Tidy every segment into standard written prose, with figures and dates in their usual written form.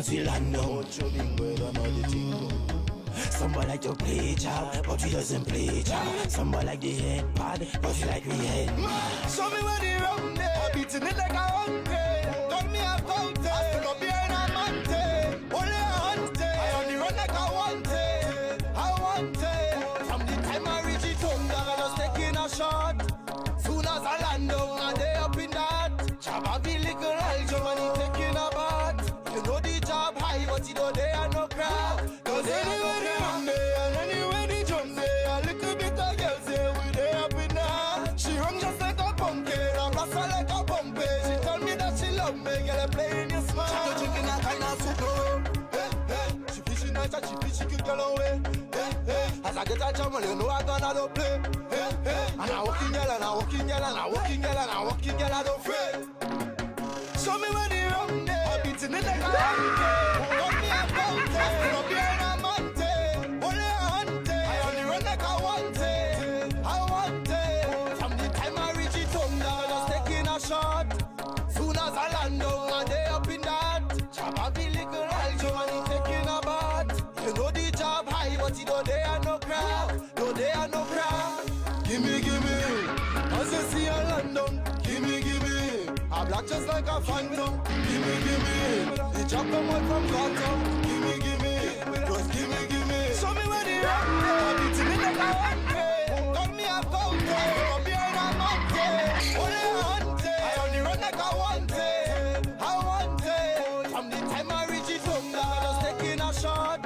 once we land down. Somebody like to play job, but he doesn't play job. Somebody like the head pad, but he like we head. Show me where the rum there. I'm beating it like a hungry. Got me a fountain. I still up behind a mountain. Only a hunting. I only run like I want it. I want it. From the time I reach it home, I just taking a shot. Soon as I land down, I day up in that. Jabba be little Aljo and he taking a bath. You know the job high, but you know they are no crowd. Cause anywhere they run there, and anywhere they jump there, a little bit of girls say we they up in that. She run just like a pumpkin, and blast her like a pumpkin. She told me that she love me, girl, I play in your smile. She go drinking that kind of soup, hey, hey. She fishing nice and she fish, she keep girl away, hey, hey. As I get a jam, you know I gonna don't play, hey, hey. And I walking girl, and I walking girl, and I walking girl, and I walking girl, I don't fret. Show me where the rum there. I'm beating it like a hungry. Got me a fountain. I still up behind a mountain. Only a hunting. I only run like I want it. I want it. From the time I reach it home, I just taking a shot. Soon as I land down, I day up in that. Jabba be little Aljo and he taking a bath. You know the job high, but you know they are no crowd. No, they are no crowd. Gimme, gimme. As you see a London, gimme, gimme. I black just like a phantom. Gimme, gimme. The job come out from Gotham. Gimme, gimme. Just gimme, gimme. Show me where the rock there. I'm beating it like a hungry. Got me a fountain. From behind a mountain. Only a hunting. I only run like I want it. I want it. From the time I reach it home, I just taking a shot.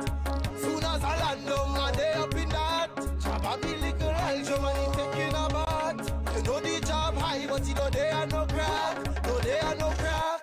Soon as I land down, I day up in that. Jabba be little Aljo and he taking a bath. You know the job high, but you know they are no crack. No, they are no crack.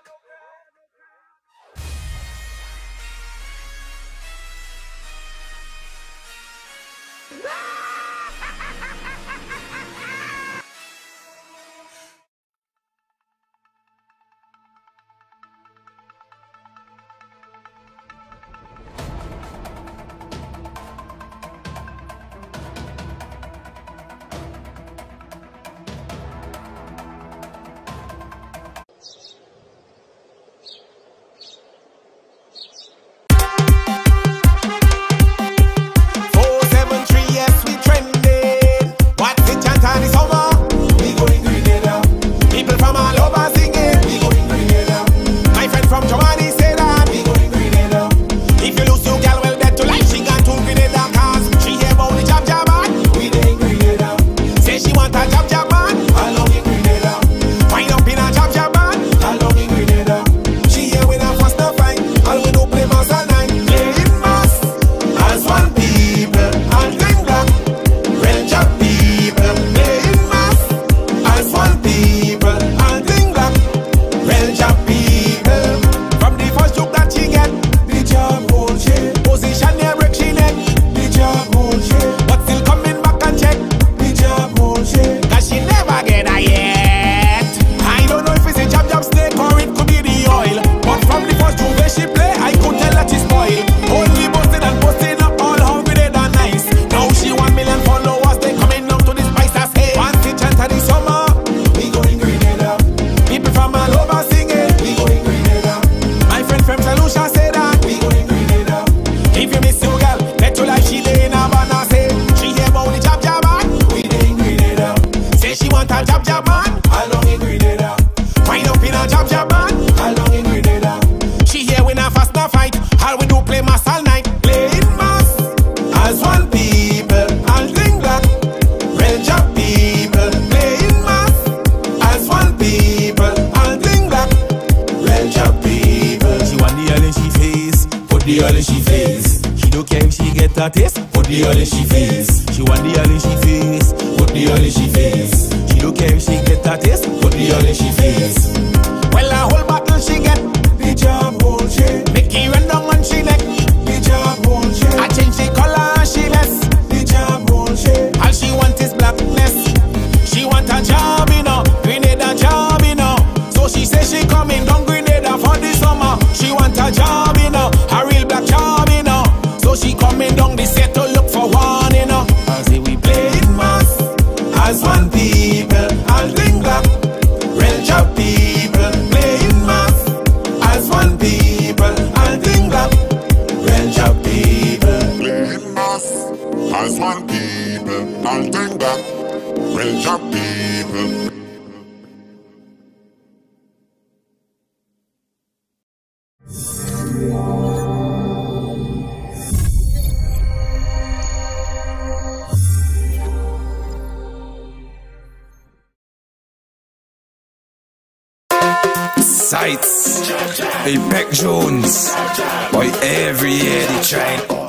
the all in she face. She don't care if she get a taste. Put the all in she face. She want the all in she face. Put the all in she face. She don't care if she get a taste. Put the all in she face. Well, a whole bottle she get. The job bullshit. Mickey run down on she neck. The job bullshit. I change the color and she less. The job bullshit. All she want is blackness. She want a job, you know. Grenada job, you know. So she say she coming down Grenada for the summer. She want a job, you know. A real black job, you know. So she coming down the set to look for one, you know. I say we play in mass as one people. All thing black, real job people. man people, don't think that. Real job people. Sights, Apex Jones, boy, every year they try.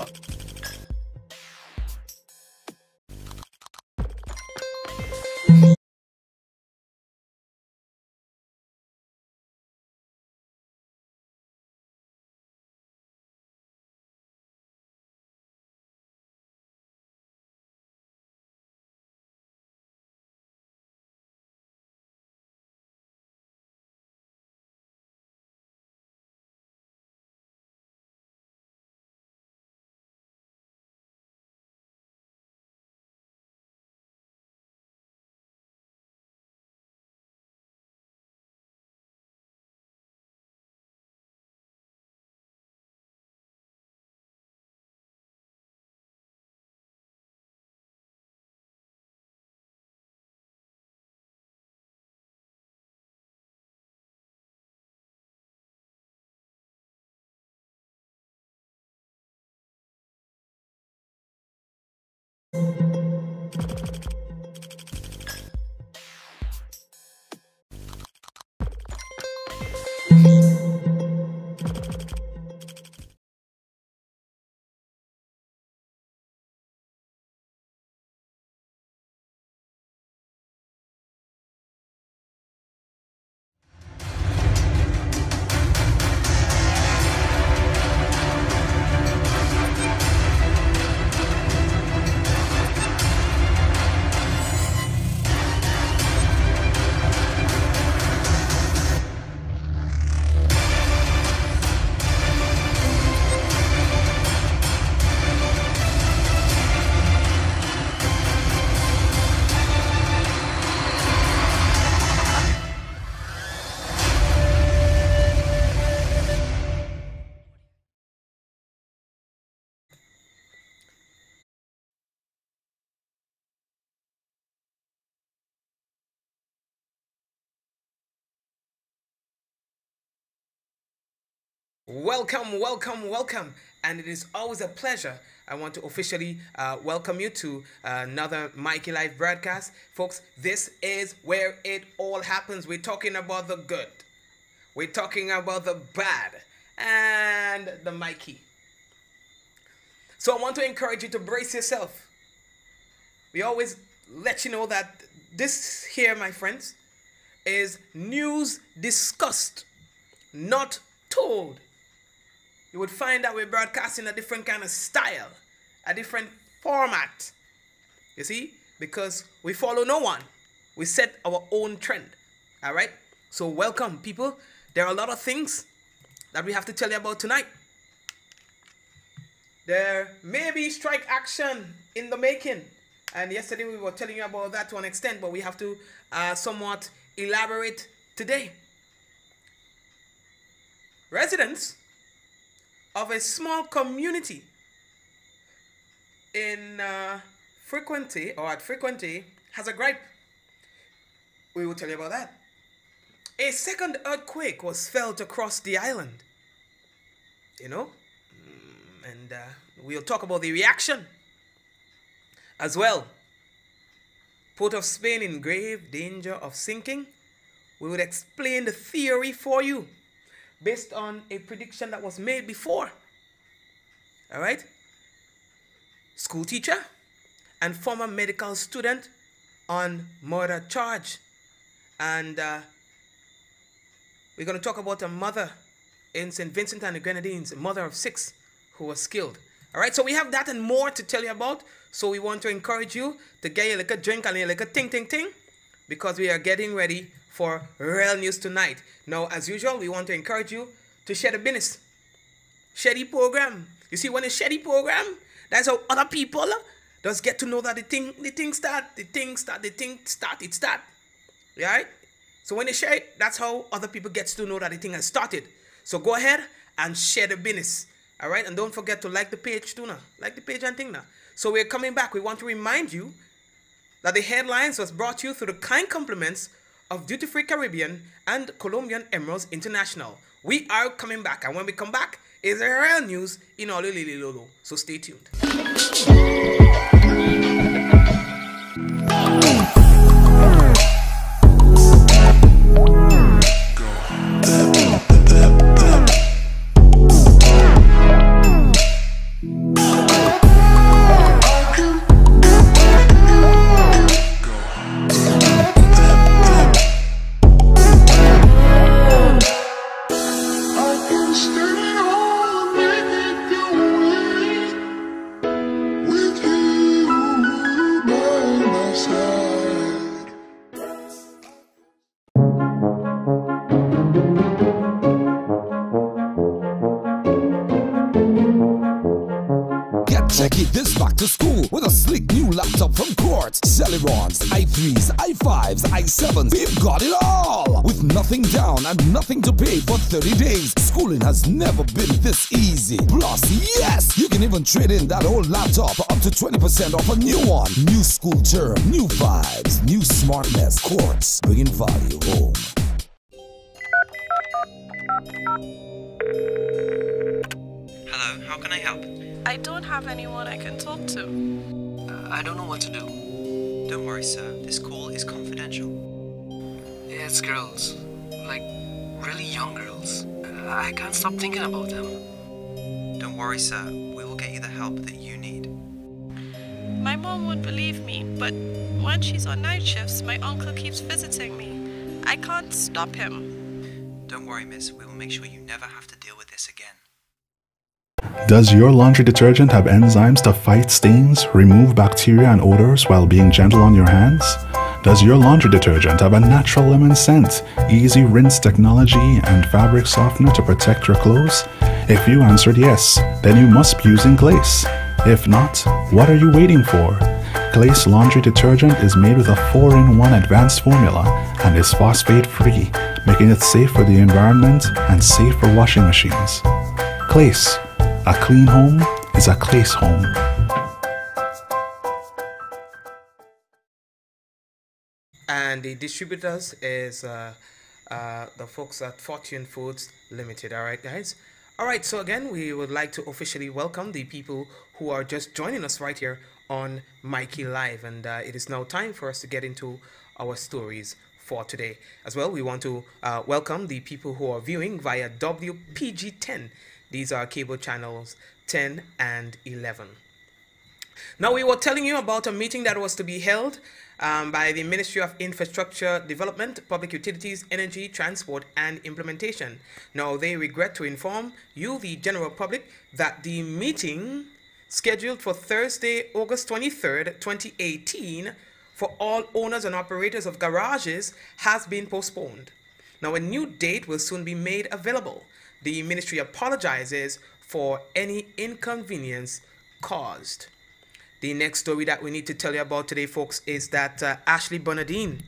Welcome, welcome, welcome, and it is always a pleasure. I want to officially welcome you to another Mikey Live broadcast. Folks, this is where it all happens. We're talking about the good, we're talking about the bad, and the Mikey. So I want to encourage you to brace yourself. We always let you know that this here, my friends, is news discussed, not told. You would find that we're broadcasting a different kind of style, a different format. You see? Because we follow no one. We set our own trend. All right? So welcome, people. There are a lot of things that we have to tell you about tonight. There may be strike action in the making. And yesterday we were telling you about that to an extent, but we have to somewhat elaborate today. Residents of a small community in Frequency has a gripe. We will tell you about that. A second earthquake was felt across the island. You know? And we'll talk about the reaction as well. Port of Spain in grave danger of sinking. We will explain the theory for you, based on a prediction that was made before. All right? School teacher and former medical student on murder charge. And we're going to talk about a mother in St. Vincent and the Grenadines, a mother of 6 who was killed. All right? So we have that and more to tell you about. So we want to encourage you to get your little drink and your little ting, because we are getting ready for real news tonight. Now, as usual, we want to encourage you to share the business. Share the program. You see, when you share the program, that's how other people just get to know that the thing start. Right? So when you share it, that's how other people get to know that the thing has started. So go ahead and share the business. All right? And don't forget to like the page too now. Like the page and thing now. So we're coming back. We want to remind you that the headlines was brought to you through the kind compliments of Duty Free Caribbean and Colombian Emeralds International. We are coming back, and when we come back, is the real news in Olulililolo. So stay tuned. Check it, this back to school with a sleek new laptop from Quartz. Celerons, i3s, i5s, i7s. We've got it all! With nothing down and nothing to pay for 30 days. Schooling has never been this easy. Plus, yes, you can even trade in that old laptop up to 20% off a new one. New school term, new vibes, new smartness. Quartz, bringing value home. Hello, how can I help? I don't have anyone I can talk to. I don't know what to do. Don't worry, sir. This call is confidential. It's girls. Like, really young girls. I can't stop thinking about them. Don't worry, sir. We will get you the help that you need. My mom would believe me, but when she's on night shifts, my uncle keeps visiting me. I can't stop him. Don't worry, miss. We will make sure you never have to deal with this again. Does your laundry detergent have enzymes to fight stains, remove bacteria and odors while being gentle on your hands? Does your laundry detergent have a natural lemon scent, easy rinse technology, and fabric softener to protect your clothes? If you answered yes, then you must be using Glace. If not, what are you waiting for? Glace laundry detergent is made with a 4-in-1 advanced formula and is phosphate-free, making it safe for the environment and safe for washing machines. Glace. A clean home is a Glace home. And the distributors is the folks at Fortune Foods Limited. All right, guys. All right, so again, we would like to officially welcome the people who are just joining us right here on Mikey Live. And it is now time for us to get into our stories for today. As well, we want to welcome the people who are viewing via WPG10. These are cable channels 10 and 11. Now, we were telling you about a meeting that was to be held by the Ministry of Infrastructure Development, Public Utilities, Energy, Transport, and Implementation. Now, they regret to inform you, the general public, that the meeting scheduled for Thursday, August 23rd, 2018, for all owners and operators of garages has been postponed. Now, a new date will soon be made available. The ministry apologizes for any inconvenience caused. The next story that we need to tell you about today, folks, is that Ashley Bernardine,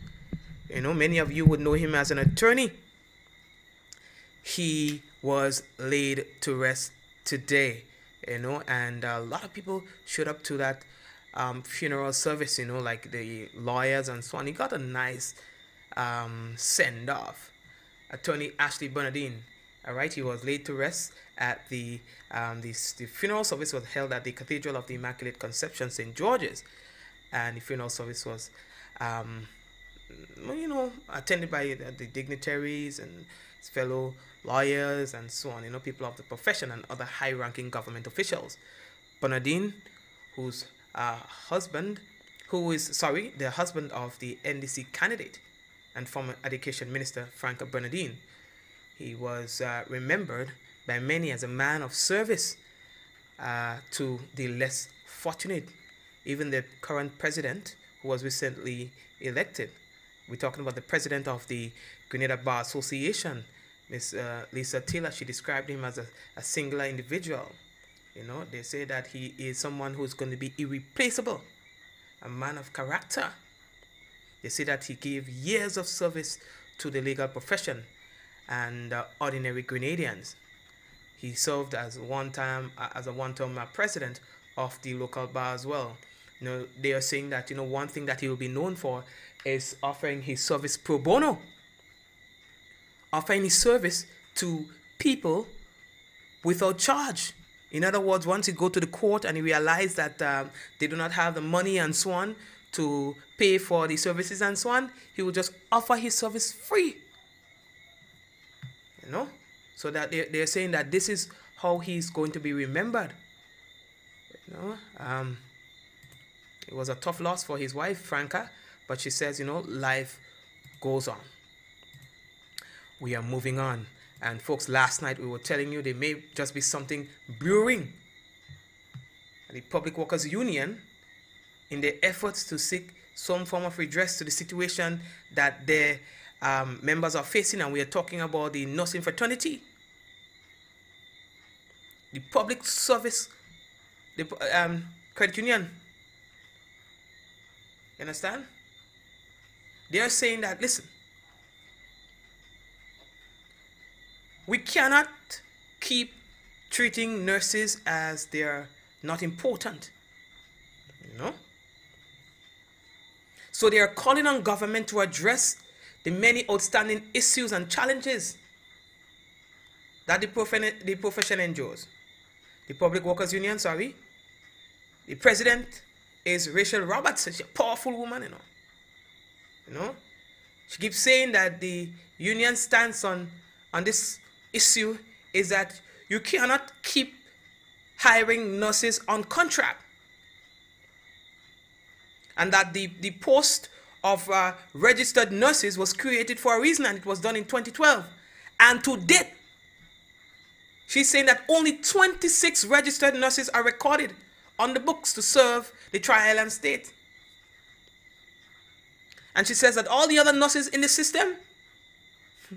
you know, many of you would know him as an attorney. He was laid to rest today, you know, and a lot of people showed up to that funeral service, you know, like the lawyers and so on. He got a nice send-off. Attorney Ashley Bernardine. All right, he was laid to rest at the funeral service was held at the Cathedral of the Immaculate Conception, St. George's, and the funeral service was, you know, attended by the dignitaries and his fellow lawyers and so on, you know, people of the profession and other high-ranking government officials. Bernardine, whose husband, the husband of the NDC candidate and former Education Minister Frank Bernardine. He was remembered by many as a man of service to the less fortunate. Even the current president, who was recently elected, we're talking about the president of the Grenada Bar Association, Miss Lisa Taylor. She described him as a singular individual. You know, they say that he is someone who's going to be irreplaceable, a man of character. They say that he gave years of service to the legal profession and ordinary Grenadians. He served as a one-term president of the local bar as well. You know, they are saying that, you know, one thing that he will be known for is offering his service pro bono, offering his service to people without charge. In other words, once he go to the court and he realize that they do not have the money and so on to pay for the services and so on, he will just offer his service free. You know, so that they're saying that this is how he's going to be remembered. You know, it was a tough loss for his wife, Franca, but she says, you know, life goes on. We are moving on. And folks, last night we were telling you there may just be something brewing. The Public Workers Union, in their efforts to seek some form of redress to the situation that their members are facing, and we are talking about the nursing fraternity, the public service, the credit union. You understand? They are saying that, listen, we cannot keep treating nurses as they're not important. You know? So they are calling on government to address the many outstanding issues and challenges that the profession endures. The Public Workers Union, sorry. The president is Rachel Roberts. She's a powerful woman, you know. You know? She keeps saying that the union stance on this issue is that you cannot keep hiring nurses on contract. And that the post of registered nurses was created for a reason, and it was done in 2012. And to date, she's saying that only 26 registered nurses are recorded on the books to serve the Tri-Island state. And she says that all the other nurses in the system,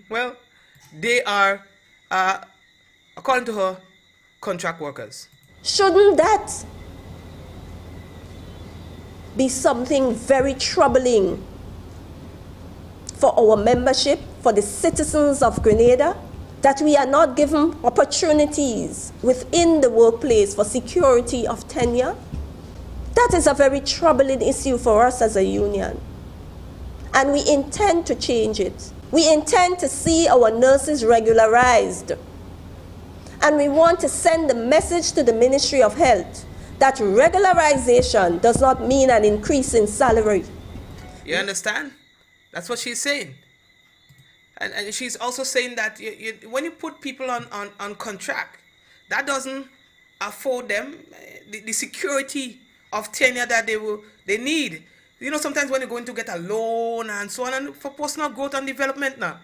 well, they are, according to her, contract workers. Shouldn't that be something very troubling for our membership, for the citizens of Grenada, that we are not given opportunities within the workplace for security of tenure? That is a very troubling issue for us as a union. And we intend to change it. We intend to see our nurses regularized. And we want to send the message to the Ministry of Health that regularization does not mean an increase in salary. You understand? That's what she's saying. And she's also saying that when you put people on contract, that doesn't afford them the security of tenure that they need. You know, sometimes when you're going to get a loan and so on, and for personal growth and development now.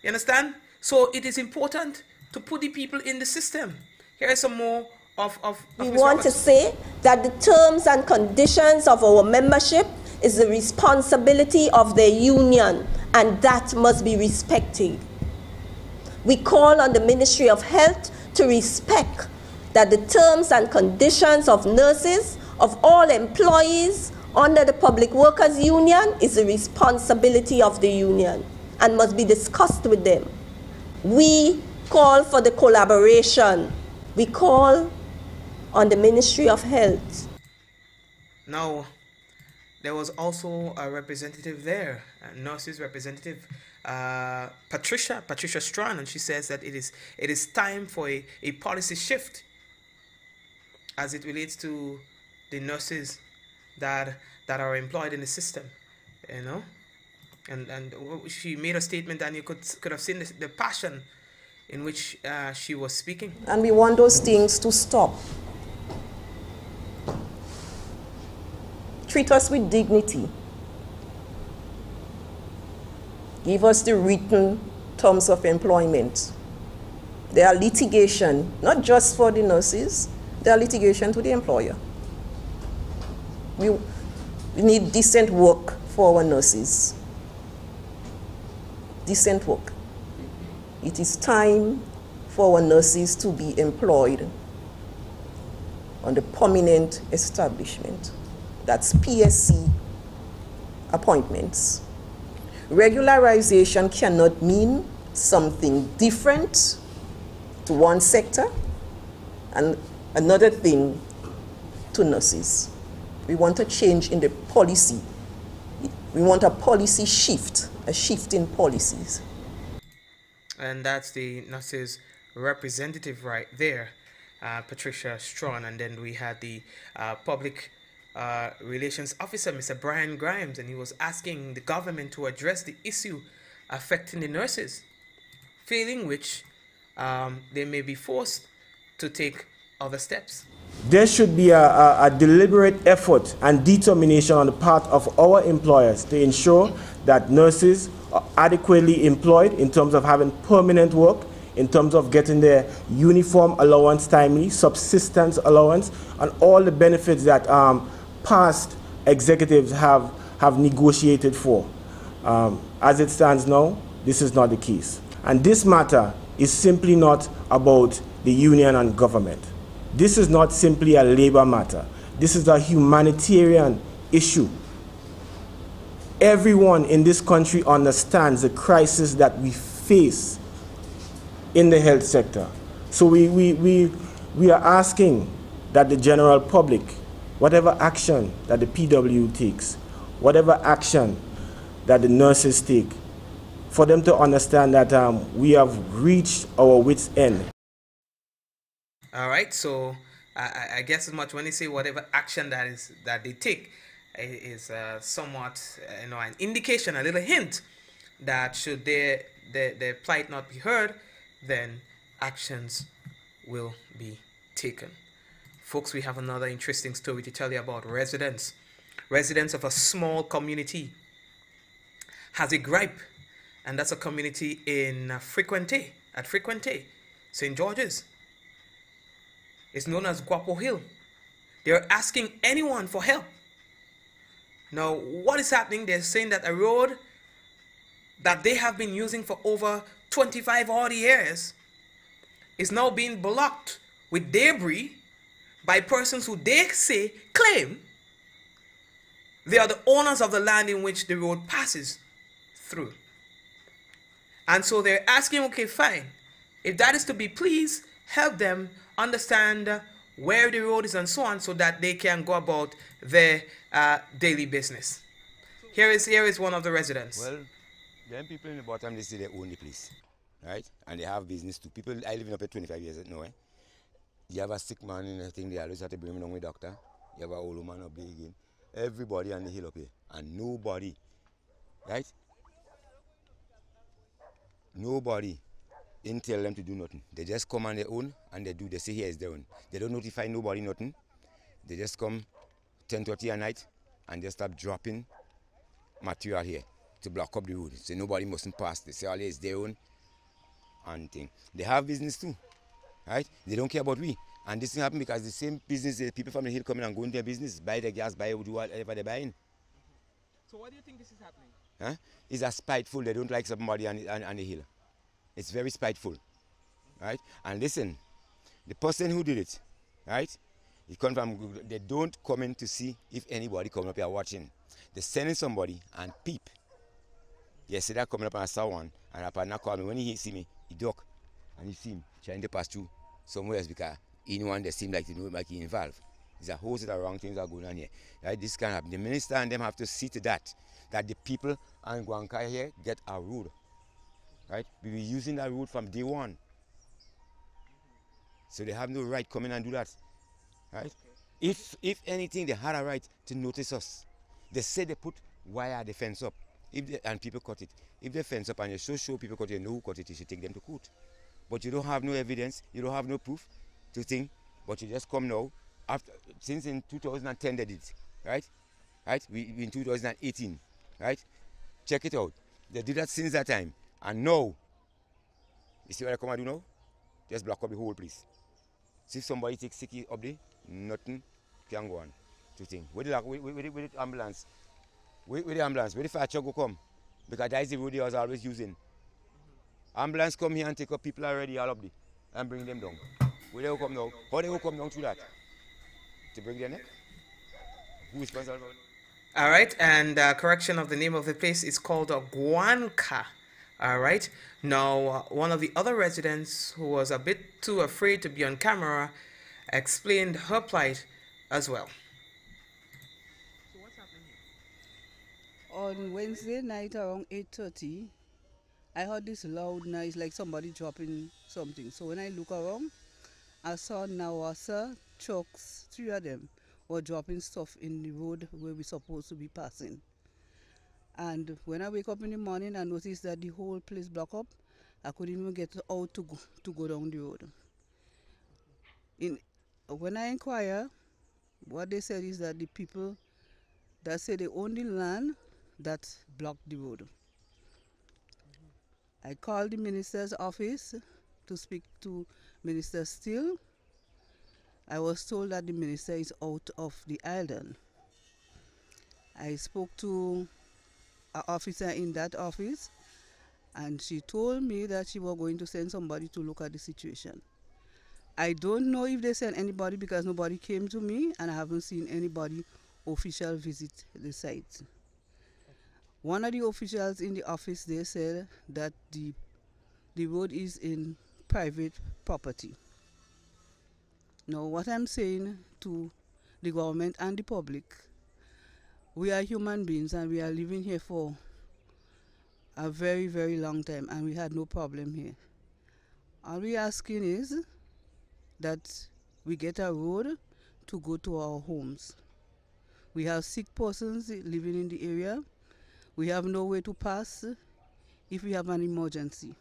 You understand? So it is important to put the people in the system. Here is some more of we want to say that the terms and conditions of our membership is the responsibility of the union, and that must be respected. We call on the Ministry of Health to respect that the terms and conditions of nurses, of all employees under the Public Workers Union, is the responsibility of the union and must be discussed with them. We call for the collaboration. We call on the Ministry of Health. Now, there was also a representative there, a nurses representative, Patricia Strand, and she says that it is time for a policy shift as it relates to the nurses that are employed in the system, you know. And she made a statement, and you could have seen the passion in which she was speaking. And we want those things to stop. Treat us with dignity. Give us the written terms of employment. There are litigation, not just for the nurses, there are litigation to the employer. We need decent work for our nurses. Decent work. It is time for our nurses to be employed on the permanent establishment. That's PSC appointments. Regularization cannot mean something different to one sector and another thing to nurses. We want a change in the policy. We want a policy shift, a shift in policies. And that's the nurses representative right there, Patricia Strawn. And then we had the public relations officer, Mr. Brian Grimes, and he was asking the government to address the issue affecting the nurses, failing which they may be forced to take other steps. There should be a deliberate effort and determination on the part of our employers to ensure that nurses are adequately employed in terms of having permanent work, in terms of getting their uniform allowance timely, subsistence allowance, and all the benefits that past executives have negotiated for. As it stands now, this is not the case. And this matter is simply not about the union and government. This is not simply a labor matter. This is a humanitarian issue. Everyone in this country understands the crisis that we face in the health sector. So we are asking that the general public, whatever action that the PW takes, whatever action that the nurses take, for them to understand that we have reached our wits' end. All right, so I guess as much when they say whatever action that they take is somewhat an indication, a little hint that should their plight not be heard, then actions will be taken. Folks, we have another interesting story to tell you about residents of a small community has a gripe, and that's a community in Frequenté, St. George's. It's known as Guapo Hill. They're asking anyone for help. Now, what is happening? They're saying that a road that they have been using for over 25 odd years is now being blocked with debris by persons who they claim they are the owners of the land in which the road passes through. And so they're asking, okay, fine, if that is to be, please help them understand where the road is and so on, so that they can go about their daily business. Here is one of the residents. Well, them people in the bottom, they say they own the place, right? And they have business too. People, I live in up at 25 years now, eh? You have a sick man in the thing, they always have to bring him along with doctor. You have a old man up there again. Everybody on the hill up here, and nobody, right? Nobody didn't tell them to do nothing. They just come on their own and they do. They say here is their own. They don't notify nobody nothing. They just come 10:30 at night and they start dropping material here to block up the road. So nobody mustn't pass. They say all is their own and thing. They have business too, right? They don't care about we. And this thing happen because the same business, the people from the hill come in and go into their business, buy the gas, buy do whatever they're buying. So why do you think this is happening? Huh? It's a spiteful. They don't like somebody on the hill. It's very spiteful, right? And listen, the person who did it, right? It comes from Google. They don't come in to see if anybody coming up here watching. They're sending somebody and peep. Yesterday coming up and I saw one, and I partner called me. When he see me, he duck, and he see him trying to pass through somewhere else because anyone that seem like they know like he involved. There's a whole set of wrong things that are going on here. Right? This can happen. The minister and them have to see to that the people and Guanca here get a road. Right? We were using that road from day one. So they have no right come in and do that. Right? Okay. If anything, they had a right to notice us. They said they put wire the fence up. And people cut it. If they fence up and you show people cut it, you know who cut it, you should take them to court. But you don't have no evidence, you don't have no proof to think, but you just come now. Since in 2010 they did it, right? We in 2018, right? Check it out. They did that since that time. And now, you see what I come and do now? Just block up the whole place. See if somebody takes sicky up there, nothing can go on to think. Where the ambulance? Where the ambulance? Where the fire truck go come? Because that is the road they was always using. Ambulance come here and take up people already all up there and bring them down. Where they will come now? How they will come down through that? To bring them neck? Who is responsible for it? All right, and correction of the name of the place is called Guanca. All right. Now, one of the other residents who was a bit too afraid to be on camera explained her plight as well. On Wednesday night around 8:30, I heard this loud noise like somebody dropping something. So when I look around, I saw Nawasa trucks, 3 of them, were dropping stuff in the road where we're supposed to be passing. And when I wake up in the morning, I noticed that the whole place blocked up. I couldn't even get out to go down the road. When I inquire, what they said is that the people that say they own the land that blocked the road. I called the minister's office to speak to Minister Steele. I was told that the minister is out of the island. I spoke to an officer in that office, and she told me that she was going to send somebody to look at the situation. I don't know if they sent anybody because nobody came to me, and I haven't seen anybody official visit the site. One of the officials in the office, they said that the road is in private property. Now, what I'm saying to the government and the public, we are human beings and we are living here for a very, very long time, and we had no problem here. All we're asking is that we get a road to go to our homes. We have sick persons living in the area. We have no way to pass if we have an emergency.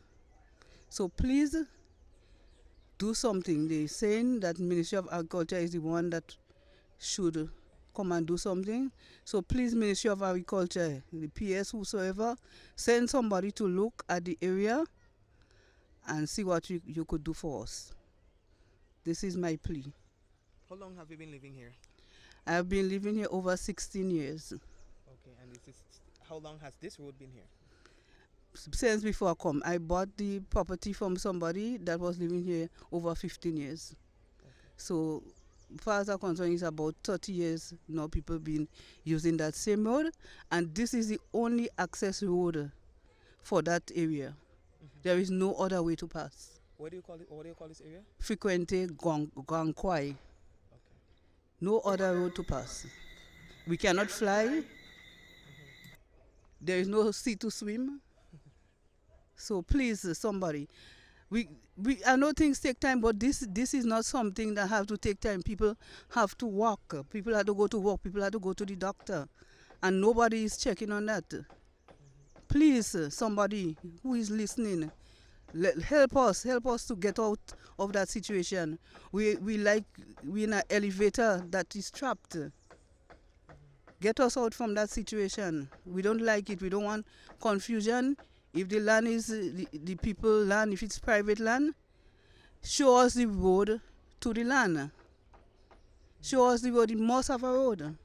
So please do something. They're saying that Ministry of Agriculture is the one that should come and do something. So please, Ministry of Agriculture, the PS, whosoever, send somebody to look at the area and see what you could do for us. This is my plea. How long have you been living here? I've been living here over 16 years. Okay, and how long has this road been here? Since before I come. I bought the property from somebody that was living here over 15 years. Okay. So, as far as I'm concerned, it's about 30 years now people been using that same road, and this is the only access road for that area. Mm-hmm. There is no other way to pass. What do you call it? What do you call this area? Frequente Gangkwai. Okay. No other road to pass. We cannot fly. Mm-hmm. There is no sea to swim. So please, somebody, I know things take time, but this is not something that have to take time. People have to walk. People have to go to work. People have to go to the doctor, and nobody is checking on that. Please, somebody who is listening, help us to get out of that situation. We in an elevator that is trapped. Get us out from that situation. We don't like it. We don't want confusion. If the land is the people land, if it's private land, show us the road to the land. Show us the road. It must have a road.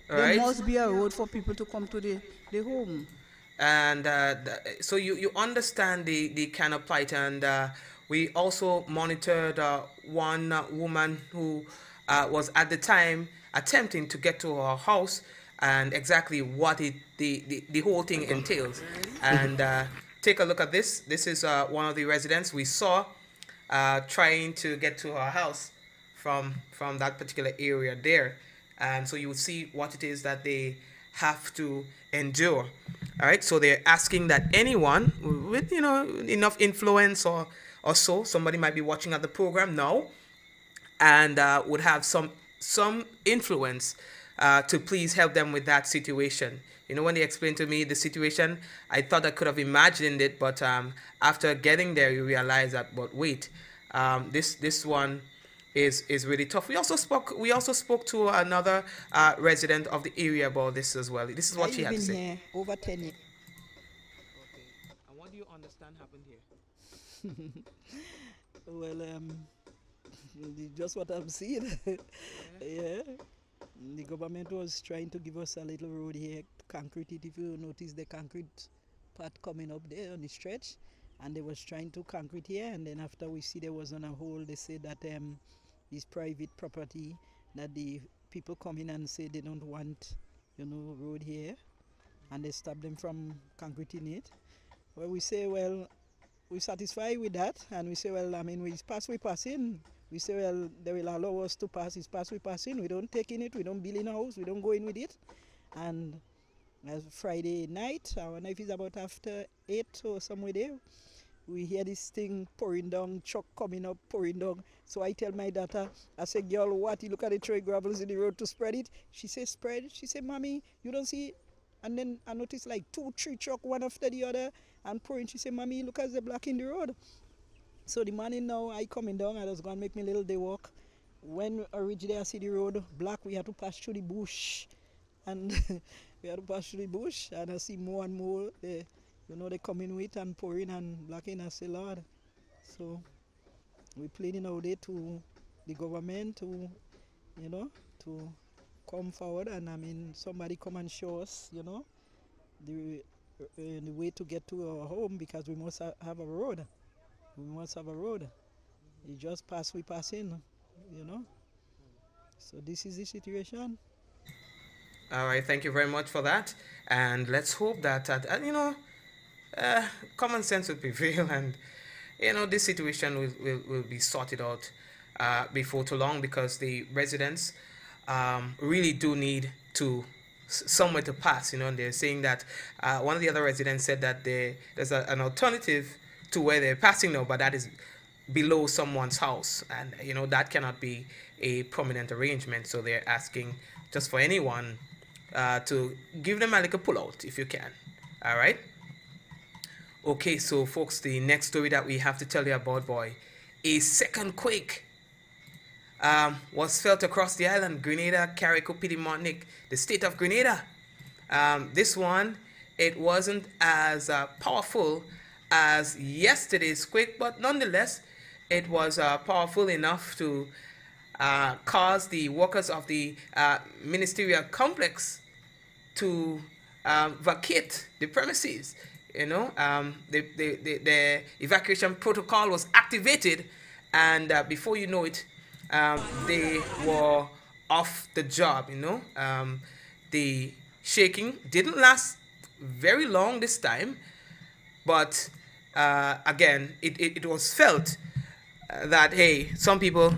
There must be a road for people to come to the home. And so you understand the kind of plight, and we also monitored one woman who was at the time attempting to get to her house, and exactly what the whole thing entails. And take a look at this. This is one of the residents we saw trying to get to her house from that particular area there. And so you will see what it is that they have to endure. All right, so they're asking that anyone with enough influence or so, somebody might be watching at the program now and would have some influence to please help them with that situation. When they explained to me the situation, I thought I could have imagined it, but after getting there, you realize that, but wait, this one is really tough. We also spoke to another resident of the area about this as well. This is what she had to say. I've been here over 10 years. Okay. And what do you understand happened here? Well, just what I'm seeing. Yeah. The government was trying to give us a little road here, concrete it. If you notice the concrete part coming up there on the stretch, and they was trying to concrete here, and then after we see there was on a hole, they said that this private property, that the people come in and say they don't want, road here, and they stop them from concreting it. Well, we say, well, we're satisfied with that, and we say, well, I mean, we pass in. We say, well, they will allow us to pass. It's pass, we pass in. We don't take in it. We don't build in a house. We don't go in with it. And Friday night, I don't know if it's about after 8 or somewhere there, we hear this thing pouring down, truck coming up, pouring down. So I tell my daughter, I say, girl, what? You look at the tray gravels in the road to spread it. She says, spread. She said, mommy, you don't see it? And then I noticed like 2, 3 truck, one after the other, and pouring. She said, mommy, look at the black in the road. So the morning now, I coming down, I was going to make me little day walk. When I reach there, I see the road black, we had to pass through the bush. And we had to pass through the bush, and I see more and more, they coming with and pouring and blocking. I say, Lord. So we pleading out there to the government to come forward, and I mean, somebody come and show us, the way to get to our home, because we must have a road. We must have a road. You just pass, we pass in, So this is the situation. All right, thank you very much for that. And let's hope that, common sense will prevail, and, this situation will be sorted out before too long, because the residents really do need to somewhere to pass, and they're saying that one of the other residents said that there's an alternative to where they're passing now, but that is below someone's house, and that cannot be a permanent arrangement. So they're asking just for anyone to give them a little pull-out if you can. All right. Okay, so folks, the next story that we have to tell you about, boy, a second quake was felt across the island, Grenada, Carrico, Pidi, Martinique, the state of Grenada. This one, it wasn't as powerful as yesterday's quake, but nonetheless, it was powerful enough to cause the workers of the ministerial complex to vacate the premises. The evacuation protocol was activated, and before you know it, they were off the job. The shaking didn't last very long this time, but again, it was felt that, hey, some people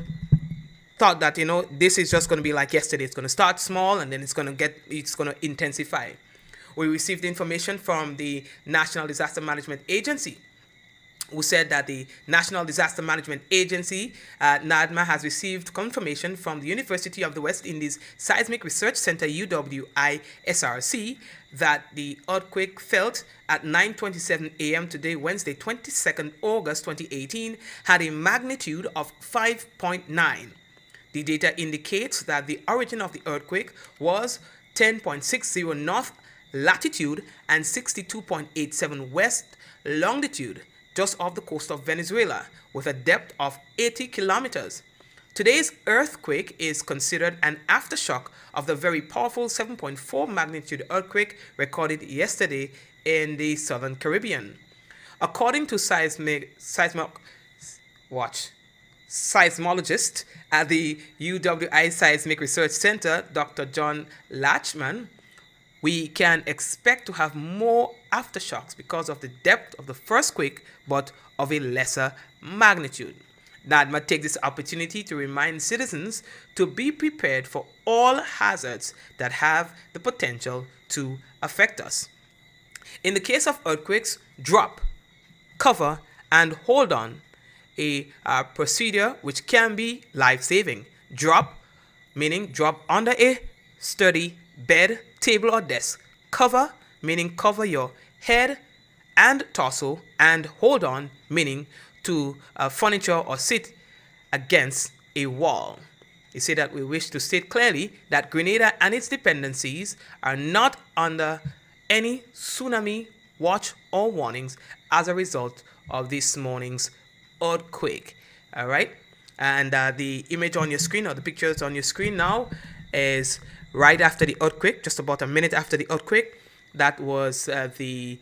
thought that, this is just going to be like yesterday. It's going to start small, and then it's going to intensify. We received information from the National Disaster Management Agency, who said that the National Disaster Management Agency, NADMA, has received confirmation from the University of the West Indies Seismic Research Center, UWI-SRC, that the earthquake felt at 9:27 a.m. today, Wednesday, 22nd August 2018, had a magnitude of 5.9. The data indicates that the origin of the earthquake was 10.60 north latitude and 62.87 west longitude, just off the coast of Venezuela, with a depth of 80 kilometers. Today's earthquake is considered an aftershock of the very powerful 7.4 magnitude earthquake recorded yesterday in the Southern Caribbean. According to seismologist at the UWI Seismic Research Center, Dr. John Lachman, we can expect to have more aftershocks because of the depth of the first quake, but of a lesser magnitude. NADMA takes this opportunity to remind citizens to be prepared for all hazards that have the potential to affect us. In the case of earthquakes, drop, cover, and hold on, a procedure which can be life-saving. Drop, meaning drop under a sturdy bed, table, or desk. Cover, meaning cover your head and torso, and hold on, meaning to furniture or sit against a wall. You say that we wish to state clearly that Grenada and its dependencies are not under any tsunami watch or warnings as a result of this morning's earthquake. All right, and the image on your screen, or the pictures on your screen now, is right after the earthquake, just about a minute after the earthquake. That was the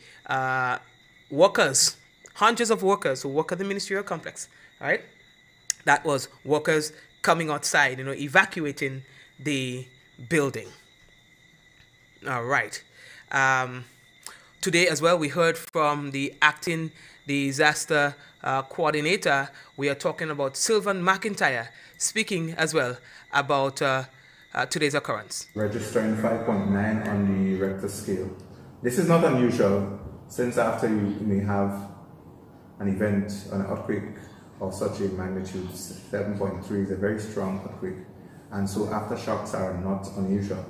workers, hundreds of workers who work at the ministerial complex. All right, that was workers coming outside, evacuating the building. All right. Today as well, we heard from the acting disaster coordinator. We are talking about Sylvan McIntyre, speaking as well about today's occurrence. Registering 5.9 on the Richter scale. This is not unusual, since after you may have an event, an earthquake of such a magnitude. 7.3 is a very strong earthquake, and so aftershocks are not unusual.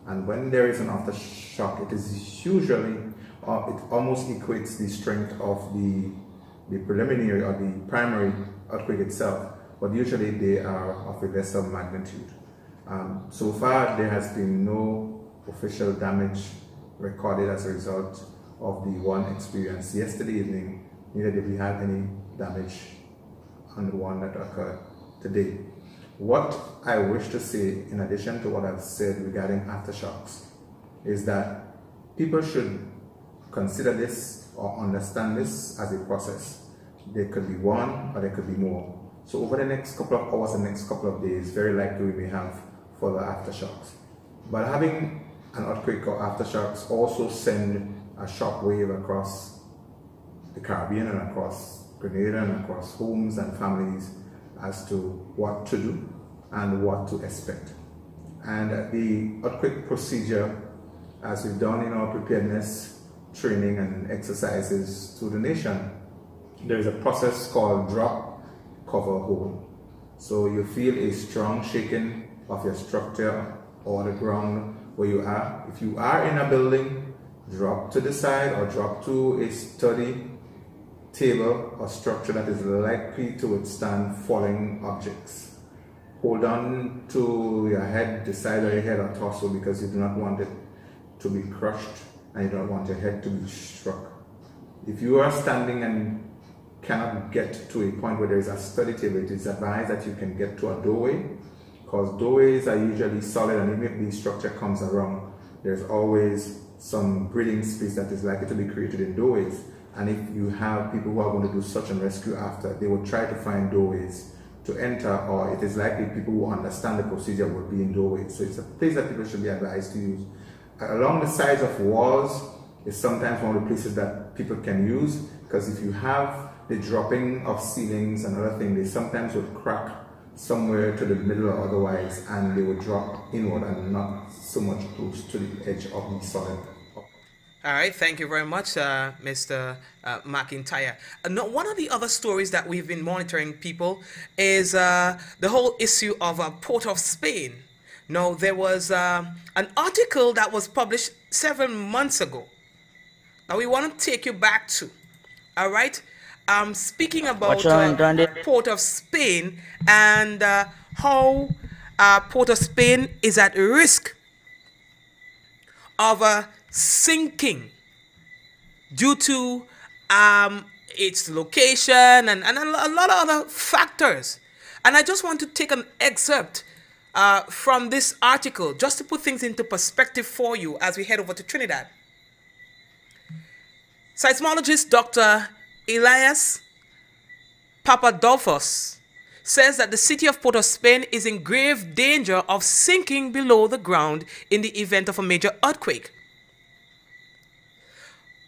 And when there is an aftershock, it is usually, it almost equates the strength of the preliminary or the primary earthquake itself, but usually they are of a lesser magnitude. So far, there has been no official damage recorded as a result of the one experienced yesterday evening. Neither did we have any damage on the one that occurred today. What I wish to say, in addition to what I've said regarding aftershocks, is that people should consider this or understand this as a process. There could be one or there could be more. So over the next couple of hours and next couple of days, very likely we may have further aftershocks. But having an earthquake or aftershocks also send a shock wave across the Caribbean and across Grenada and across homes and families as to what to do and what to expect. And the earthquake procedure, as we've done in our preparedness training and exercises to the nation, there is a process called drop, cover, hold. So you feel a strong shaking of your structure or the ground where you are. If you are in a building, drop to the side or drop to a sturdy table or structure that is likely to withstand falling objects. Hold on to your head, the side of your head or torso, because you do not want it to be crushed and you don't want your head to be struck. If you are standing and cannot get to a point where there is a sturdy table, it is advised that you can get to a doorway, because doorways are usually solid, and even if the structure comes around, there's always some breathing space that is likely to be created in doorways. And if you have people who are going to do search and rescue after, they will try to find doorways to enter, or it is likely people who understand the procedure will be in doorways. So it's a place that people should be advised to use. Along the sides of walls is sometimes one of the places that people can use, because if you have the dropping of ceilings and other things, they sometimes would crack somewhere to the middle or otherwise, and they would drop inward and not so much close to the edge of the solid. All right, thank you very much, Mr. McIntyre. Now, one of the other stories that we've been monitoring, people, is the whole issue of Port of Spain. Now, there was an article that was published several months ago. Now, we want to take you back to, all right, speaking about Port of Spain and how Port of Spain is at risk of sinking due to its location and a lot of other factors. And I just want to take an excerpt from this article just to put things into perspective for you as we head over to Trinidad. Seismologist Dr. Elias Papadolfos says that the city of Port of Spain is in grave danger of sinking below the ground in the event of a major earthquake.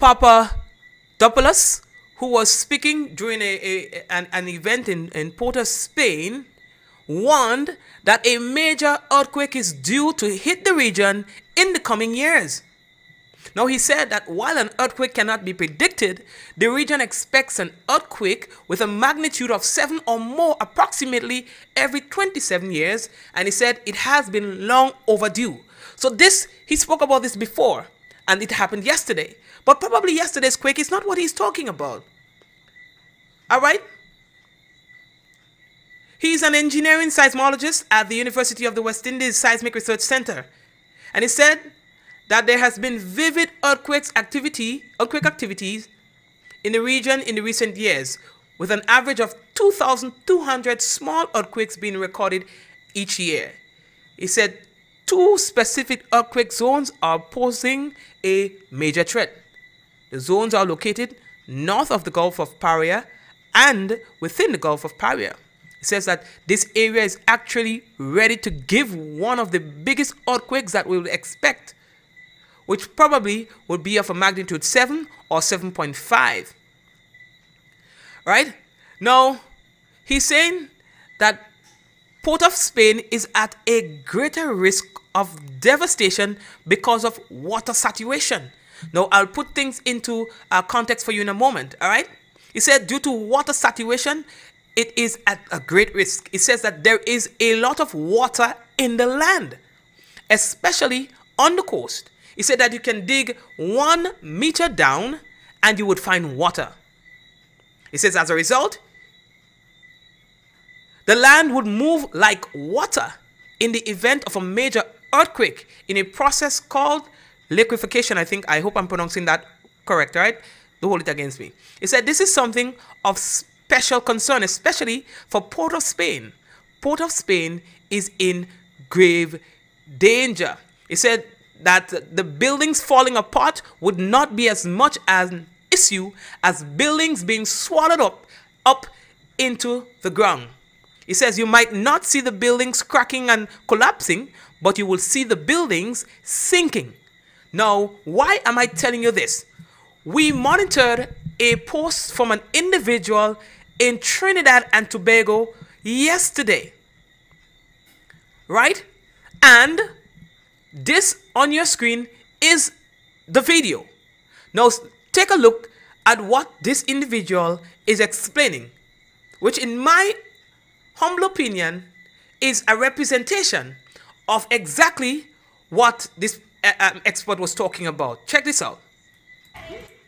Papadopoulos, who was speaking during an event in Port of Spain, warned that a major earthquake is due to hit the region in the coming years. Now, he said that while an earthquake cannot be predicted, the region expects an earthquake with a magnitude of 7 or more approximately every 27 years, and he said it has been long overdue. So this, he spoke about this before, and it happened yesterday. But probably yesterday's quake is not what he's talking about. All right? He's an engineering seismologist at the University of the West Indies Seismic Research Center, and he said that there has been vivid earthquake activities in the region in the recent years, with an average of 2,200 small earthquakes being recorded each year. He said 2 specific earthquake zones are posing a major threat. The zones are located north of the Gulf of Paria and within the Gulf of Paria. He says that this area is actually ready to give one of the biggest earthquakes that we will expect, which probably would be of a magnitude 7 or 7.5. Right? Now, he's saying that Port of Spain is at a greater risk of devastation because of water saturation. Now, I'll put things into context for you in a moment, all right? He said due to water saturation, it is at a great risk. It says that there is a lot of water in the land, especially on the coast. He said that you can dig 1 meter down and you would find water. He says as a result, the land would move like water in the event of a major earthquake in a process called liquefaction. I hope I'm pronouncing that correct, right? Don't hold it against me. He said this is something of special concern, especially for Port of Spain. Port of Spain is in grave danger. He said that the buildings falling apart would not be as much an issue as buildings being swallowed up into the ground. He says you might not see the buildings cracking and collapsing, but you will see the buildings sinking. Now, why am I telling you this? We monitored a post from an individual in Trinidad and Tobago yesterday. Right? And this on your screen is the video. Now, take a look at what this individual is explaining, which in my humble opinion is a representation of exactly what this expert was talking about. Check this out.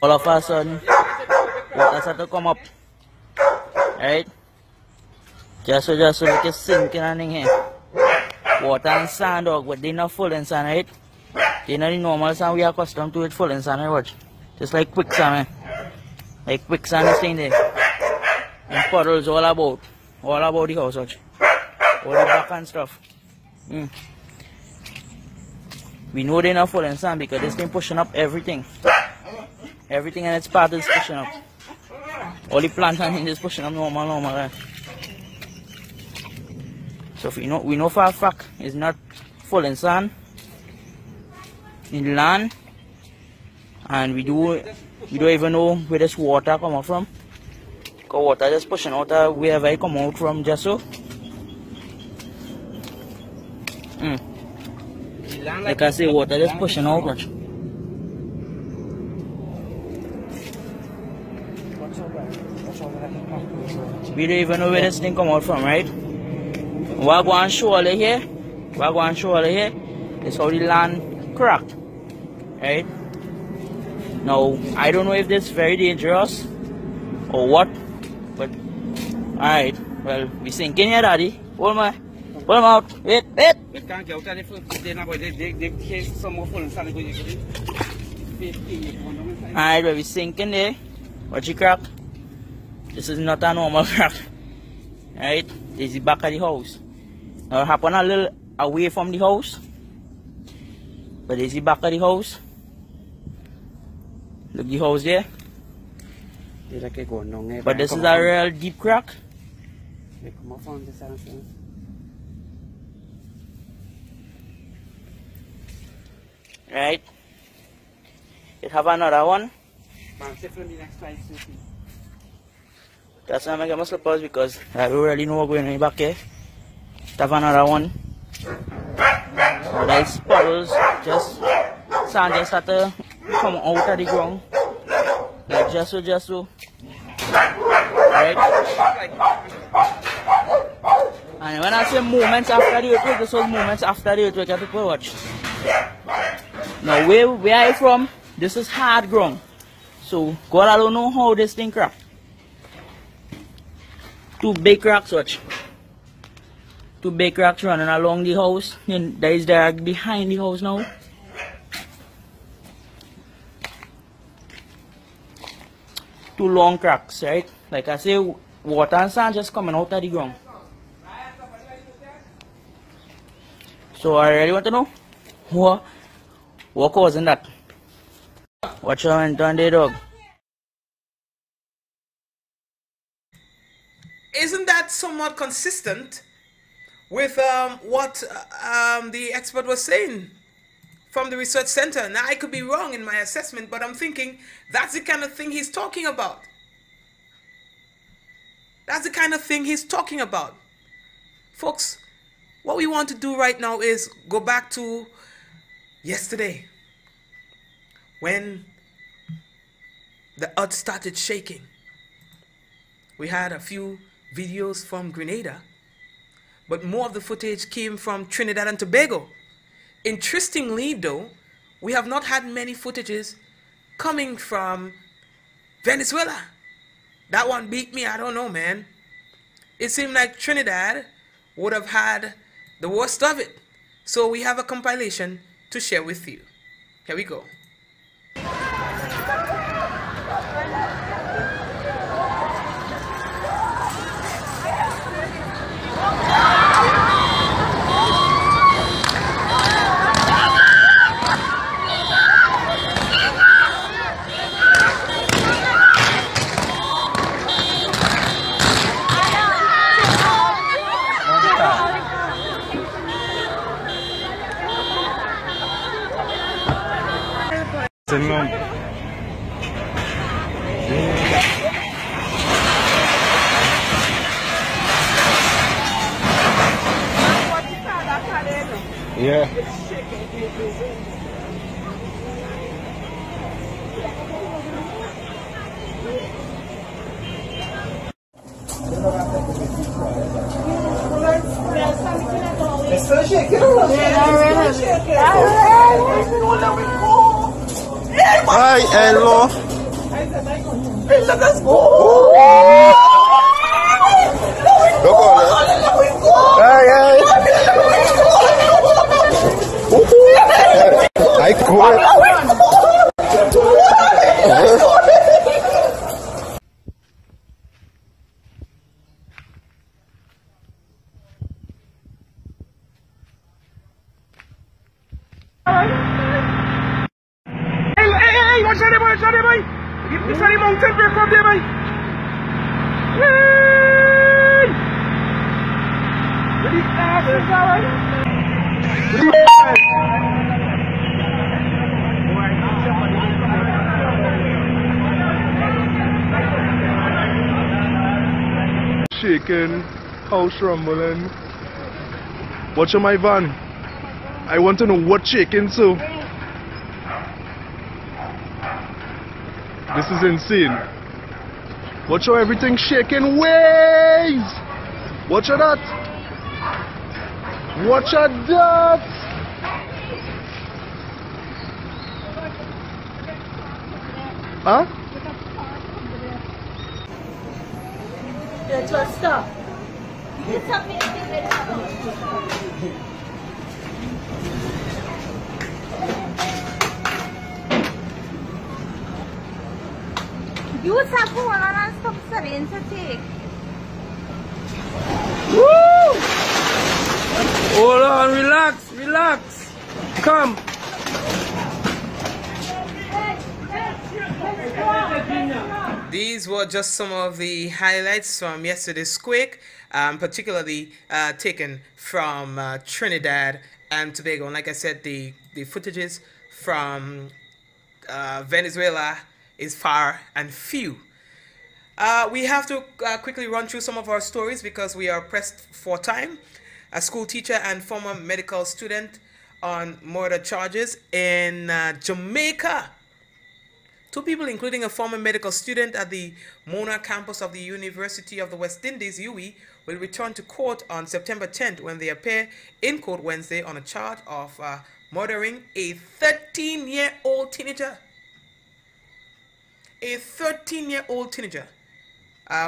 All of a sudden, water started to come up, right? Just so like it's sinking and here. Water and sand, dog, but they're not full in sand, right? They're not the normal sand we are accustomed to it full in sand, right? Watch. Just like quicksand, man. Like quicksand is staying there. And puddles all about the house, watch. All the back and stuff. We know they're not full in sand because this thing pushing up everything. Everything in its path is pushing up. All the plants and things is pushing up normal, right? So if we know for a fact it's not full in sand, in land, and we don't even know where this water come out from. Because water just pushing out wherever it come out from, just so. Like I say, water just pushing out. Watch. We don't even know where this thing come out from, right? What I want to show over here is how the land cracked, right? Now, I don't know if this is very dangerous or what, but alright, well, we sinking here, Daddy. Pull him out. Wait. We can't get out of the foot. They some more full and sand. Alright, well, we sinking there. Watch the crack. This is not a normal crack. Right? This is the back of the house. Now it happened a little away from the house. But this is the back of the house. Look the house there. But this is a real deep crack. Right? It have another one. That's why I'm going to pause because I don't really know what's going on back here. Have another one. These puddles, sand just had to come out of the ground. Like just so. Right? And when I say moments after the earthquake, this was moments after the earthquake, people watch. Now where I from, this is hard ground. So God alone know how this thing cracked. Two big cracks, watch. Two big cracks running along the house. And there is there behind the house now. Two long cracks, right? Like I say, water and sand just coming out of the ground. So I really want to know what causing that. Watch out and turn the dog. Isn't that somewhat consistent with what the expert was saying from the research center? Now, I could be wrong in my assessment, but I'm thinking that's the kind of thing he's talking about. That's the kind of thing he's talking about. Folks, what we want to do right now is go back to yesterday when the earth started shaking. We had a few videos from Grenada, but more of the footage came from Trinidad and Tobago. Interestingly though, we have not had many footages coming from Venezuela. That one beat me, I don't know, man. It seemed like Trinidad would have had the worst of it. So we have a compilation to share with you. Here we go. Yeah. It's still shaking. Hi, hello. Let us go. I quit. Hey, watch out, boy. This is the mountain break up there, boy. Shaking, house rumbling. Watch on my van. I want to know what's shaking, so. This is insane. Watch how everything's shaking. Waves! Watch out that. Watch out that. Huh? Just stop. You have to hold on and stop studying to take. Woo! Hold on, relax, relax. Come. These were just some of the highlights from yesterday's quake, particularly taken from Trinidad and Tobago. And like I said, the footages from Venezuela is far and few. We have to quickly run through some of our stories because we are pressed for time. A school teacher and former medical student on murder charges in Jamaica. 2 people, including a former medical student at the Mona campus of the University of the West Indies, UWI, will return to court on September 10th when they appear in court Wednesday on a charge of murdering a 13-year-old teenager. A 13-year-old teenager.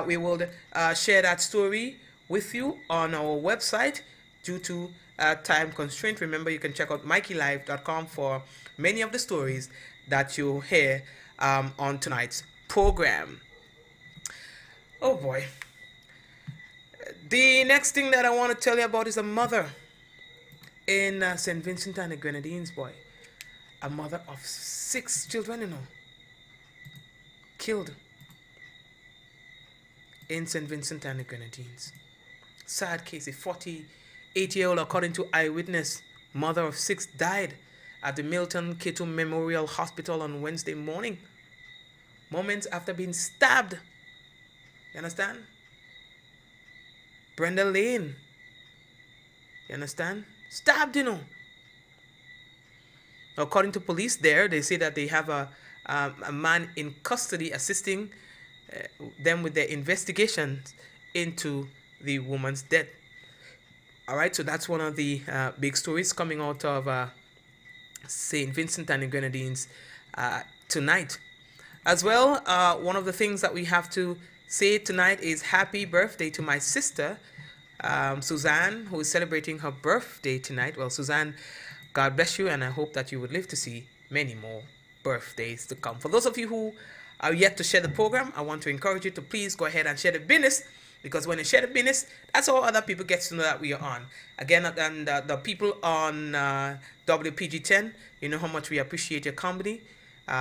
We will share that story with you on our website due to time constraint. Remember, you can check out MikeyLive.com for many of the stories that you'll hear on tonight's program. Oh boy. The next thing that I want to tell you about is a mother in St. Vincent and the Grenadines, boy. A mother of 6 children, you know. Killed in St. Vincent and the Grenadines. Sad case. A 48-year-old, according to eyewitness, mother of 6 died at the Milton Keto Memorial Hospital on Wednesday morning, moments after being stabbed. You understand? Brenda Lane. You understand? Stabbed, you know. According to police there, they say that they have a man in custody assisting them with their investigations into the woman's death. All right, so that's one of the big stories coming out of St. Vincent and the Grenadines tonight. As well, one of the things that we have to say tonight is happy birthday to my sister, Suzanne, who is celebrating her birthday tonight. Well, Suzanne, God bless you, and I hope that you would live to see many more birthdays to come. For those of you who are yet to share the program, I want to encourage you to please go ahead and share the business, because when you share the business, that's how other people get to know that we are on. Again, and the people on WPG10, you know how much we appreciate your company.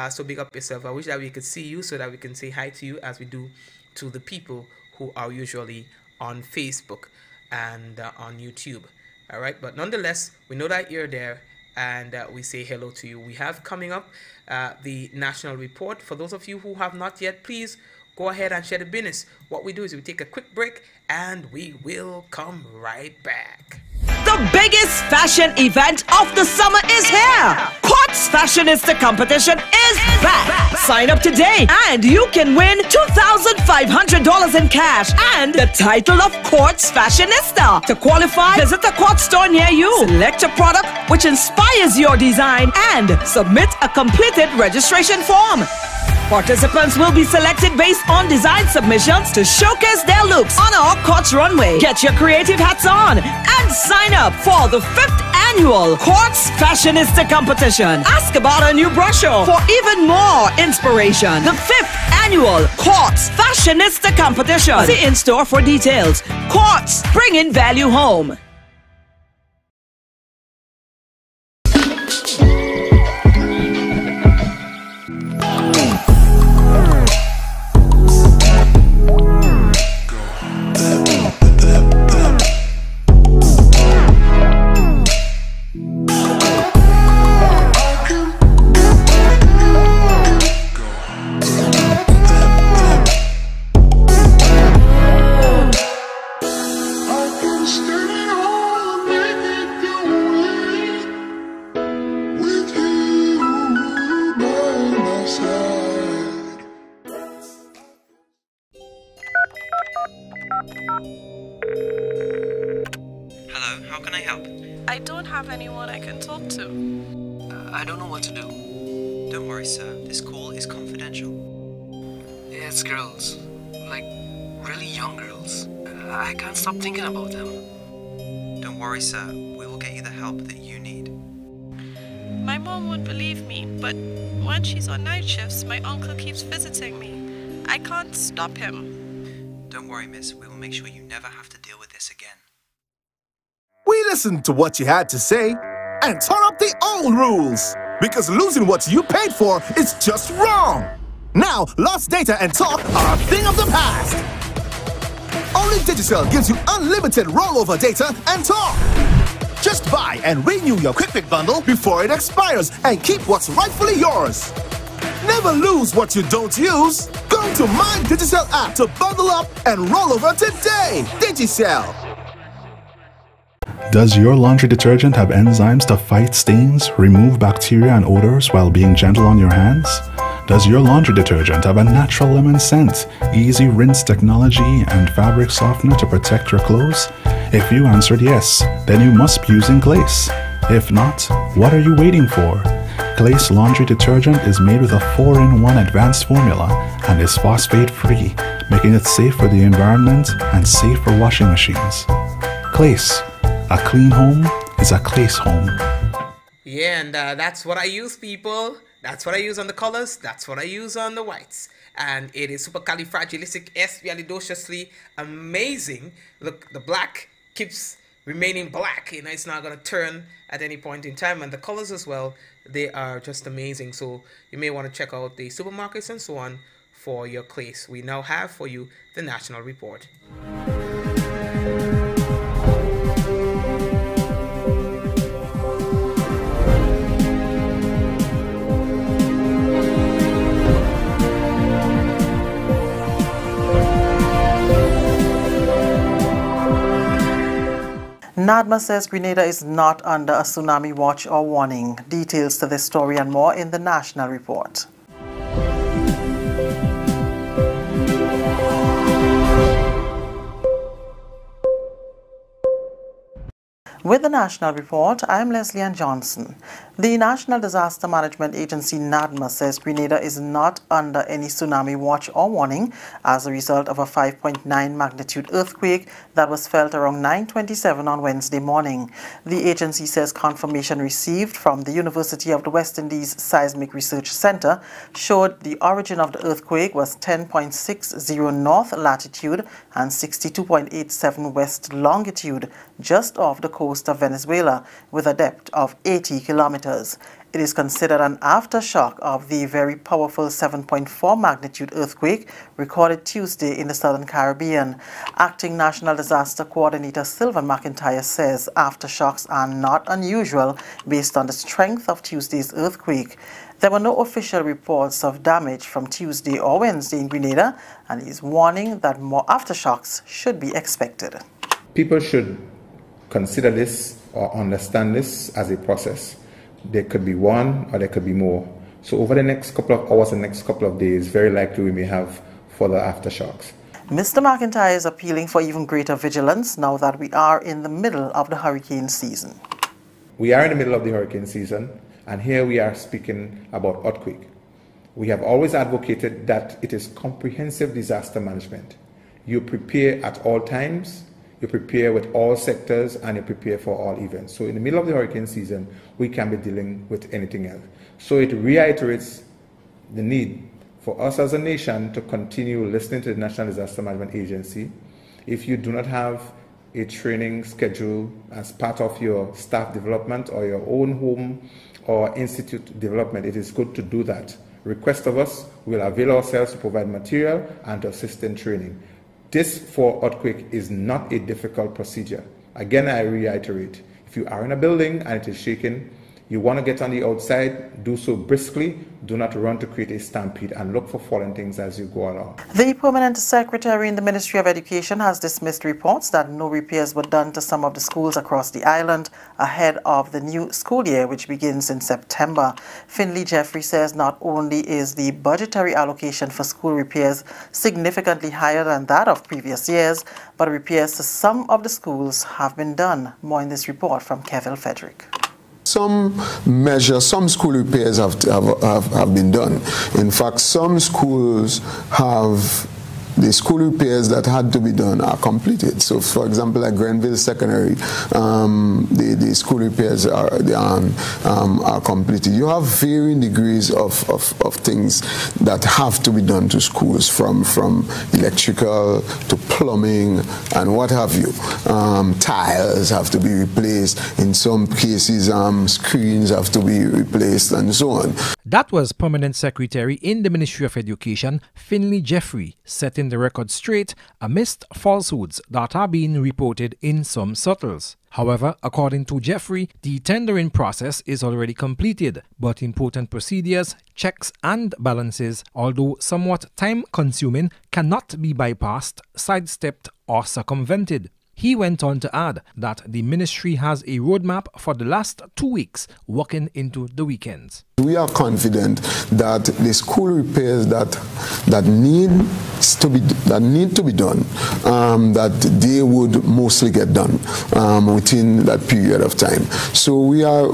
So big up yourself. I wish that we could see you so that we can say hi to you as we do to the people who are usually on Facebook and on YouTube. All right, but nonetheless, we know that you're there, and we say hello to you. We have coming up the national report. For those of you who have not yet, please go ahead and share the business. What we do is we take a quick break, and we will come right back. The biggest fashion event of the summer is here. Quartz Fashionista competition is back. Sign up today and you can win $2,500 in cash and the title of Quartz Fashionista. To qualify, visit a Quartz store near you. Select a product which inspires your design and submit a completed registration form. Participants will be selected based on design submissions to showcase their looks on our Quartz runway. Get your creative hats on and sign up for the 5th annual Quartz Fashionista competition. Ask about our new brochure for even more inspiration. The 5th annual Quartz Fashionista competition. See in store for details. Quartz, bringing value home. Hello, how can I help? I don't have anyone I can talk to. I don't know what to do. Don't worry, sir. This call is confidential. It's girls. Like, really young girls. I can't stop thinking about them. Don't worry, sir. We will get you the help that you need. My mom won't believe me, but when she's on night shifts, my uncle keeps visiting me. I can't stop him. Don't worry, miss. We will make sure you never have to deal with this again. We listened to what you had to say and tore up the old rules, because losing what you paid for is just wrong. Now, lost data and talk are a thing of the past. Only Digicel gives you unlimited rollover data and talk. Just buy and renew your QuickPick bundle before it expires and keep what's rightfully yours. Never lose what you don't use. Go to My Digicel app to bundle up and roll over today. Digicel. Does your laundry detergent have enzymes to fight stains, remove bacteria and odors while being gentle on your hands? Does your laundry detergent have a natural lemon scent, easy rinse technology, and fabric softener to protect your clothes? If you answered yes, then you must be using Glace. If not, what are you waiting for? Glace laundry detergent is made with a 4-in-1 advanced formula and is phosphate-free, making it safe for the environment and safe for washing machines. Glace. A clean home is a Glace home. Yeah, and that's what I use, people. That's what I use on the colors. That's what I use on the whites. And it is supercalifragilisticexpialidociously amazing. Look, the black keeps remaining black. You know, it's not going to turn at any point in time. And the colors as well, they are just amazing. So you may want to check out the supermarkets and so on for your Glace. We now have for you the National Report. NADMA says Grenada is not under a tsunami watch or warning. Details to this story and more in the National Report. With the National Report, I'm Leslie Ann Johnson. The National Disaster Management Agency NADMA says Grenada is not under any tsunami watch or warning as a result of a 5.9 magnitude earthquake that was felt around 9:27 on Wednesday morning. The agency says confirmation received from the University of the West Indies Seismic Research Center showed the origin of the earthquake was 10.60 north latitude and 62.87 west longitude, just off the coast of Venezuela, with a depth of 80 kilometers. It is considered an aftershock of the very powerful 7.4 magnitude earthquake recorded Tuesday in the Southern Caribbean. Acting National Disaster Coordinator Sylvan McIntyre says aftershocks are not unusual based on the strength of Tuesday's earthquake. There were no official reports of damage from Tuesday or Wednesday in Grenada, and he is warning that more aftershocks should be expected. People should consider this or understand this as a process. There could be one or there could be more. So over the next couple of hours and next couple of days, very likely we may have further aftershocks. Mr. McIntyre is appealing for even greater vigilance now that we are in the middle of the hurricane season. We are in the middle of the hurricane season, and here we are speaking about earthquake. We have always advocated that it is comprehensive disaster management. You prepare at all times, you prepare with all sectors, and you prepare for all events. So in the middle of the hurricane season, we can be dealing with anything else. So it reiterates the need for us as a nation to continue listening to the National Disaster Management Agency. If you do not have a training schedule as part of your staff development or your own home or institute development, it is good to do that. Request of us, we'll avail ourselves to provide material and to assist in training. This for earthquake is not a difficult procedure. Again, I reiterate, if you are in a building and it is shaking, you want to get on the outside, do so briskly. Do not run to create a stampede and look for fallen things as you go along. The Permanent Secretary in the Ministry of Education has dismissed reports that no repairs were done to some of the schools across the island ahead of the new school year, which begins in September. Finley Jeffrey says not only is the budgetary allocation for school repairs significantly higher than that of previous years, but repairs to some of the schools have been done. More in this report from Kevin Frederick. Some measures, some school repairs have been done. In fact, some schools have the school repairs that had to be done are completed. So, for example, like Grenville Secondary, the school repairs are completed. You have varying degrees of things that have to be done to schools, from electrical to plumbing and what have you. Tiles have to be replaced. In some cases, screens have to be replaced and so on. That was Permanent Secretary in the Ministry of Education, Finley Jeffrey, setting the record straight amidst falsehoods that are being reported in some circles. However, according to Jeffrey, the tendering process is already completed, but important procedures, checks and balances, although somewhat time-consuming, cannot be bypassed, sidestepped or circumvented. He went on to add that the ministry has a roadmap for the last 2 weeks, working into the weekends. We are confident that the school repairs that need to be done, that they would mostly get done within that period of time. So we are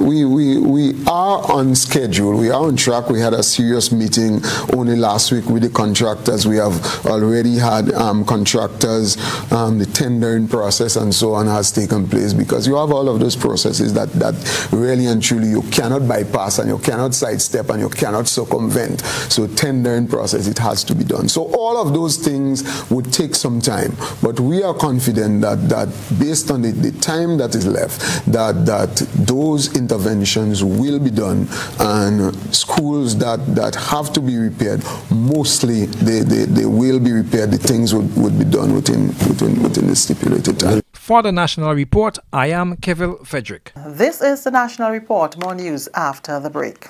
on schedule. We are on track. We had a serious meeting only last week with the contractors. We have already had contractors. The tendering process and so on has taken place, because you have all of those processes that really and truly you cannot bypass and you cannot sidestep and you cannot circumvent. So tendering process, it has to be done. So all of those things would take some time, but we are confident that based on the time that is left, that those interventions will be done, and schools that have to be repaired, mostly they will be repaired. The things would be done within the stipulated time. For the National Report, I am Kevin Frederick. This is the National Report. More news after the break.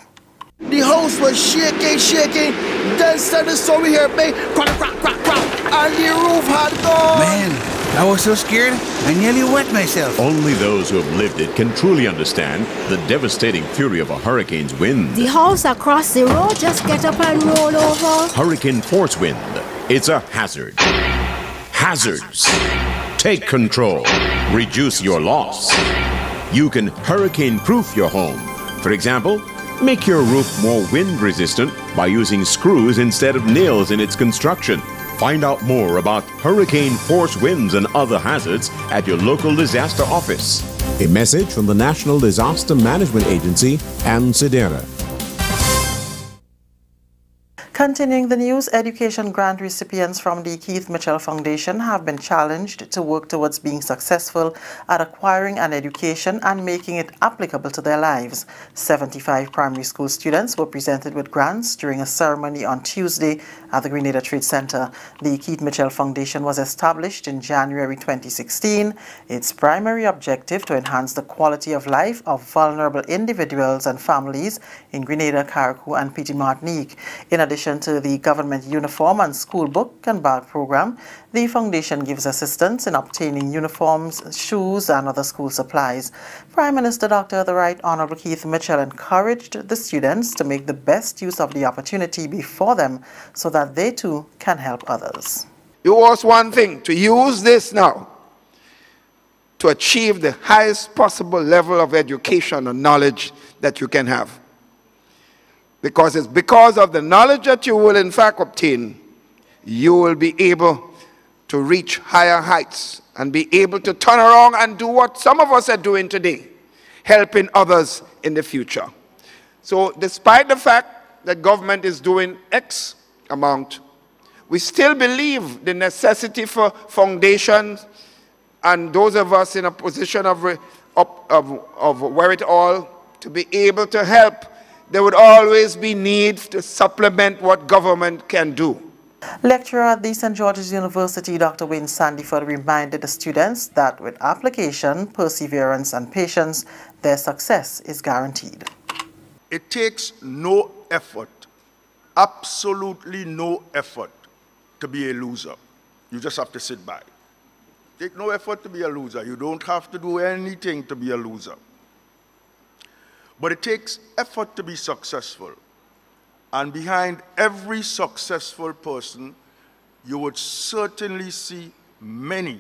The house was shaking. Then started the story here, babe. Crack, crack, crack, crack. And the roof had gone. Man, I was so scared, I nearly wet myself. Only those who have lived it can truly understand the devastating fury of a hurricane's wind. The house across the road just get up and roll over. Hurricane force wind. It's a hazard. Hazards. Take control. Reduce your loss. You can hurricane-proof your home. For example, make your roof more wind-resistant by using screws instead of nails in its construction. Find out more about hurricane force winds and other hazards at your local disaster office. A message from the National Disaster Management Agency and SEDERA. Continuing the news, education grant recipients from the Keith Mitchell Foundation have been challenged to work towards being successful at acquiring an education and making it applicable to their lives. 75 primary school students were presented with grants during a ceremony on Tuesday at the Grenada Trade Center. The Keith Mitchell Foundation was established in January 2016. Its primary objective to enhance the quality of life of vulnerable individuals and families in Grenada, Carriacou, and Petite Martinique. In addition to the government uniform and school book and bag program, the foundation gives assistance in obtaining uniforms, shoes, and other school supplies. Prime Minister Dr. The Right Honorable Keith Mitchell encouraged the students to make the best use of the opportunity before them so that they too can help others. You was one thing, to use this now to achieve the highest possible level of education and knowledge that you can have. Because it's because of the knowledge that you will in fact obtain, you will be able to reach higher heights and be able to turn around and do what some of us are doing today, helping others in the future. So despite the fact that government is doing X amount, we still believe the necessity for foundations and those of us in a position of wherewithal to be able to help. There would always be need to supplement what government can do. Lecturer at the St. George's University, Dr. Wayne Sandiford, reminded the students that with application, perseverance, and patience, their success is guaranteed. It takes no effort, absolutely no effort, to be a loser. You just have to sit by. Take no effort to be a loser. You don't have to do anything to be a loser. But it takes effort to be successful. And behind every successful person, you would certainly see many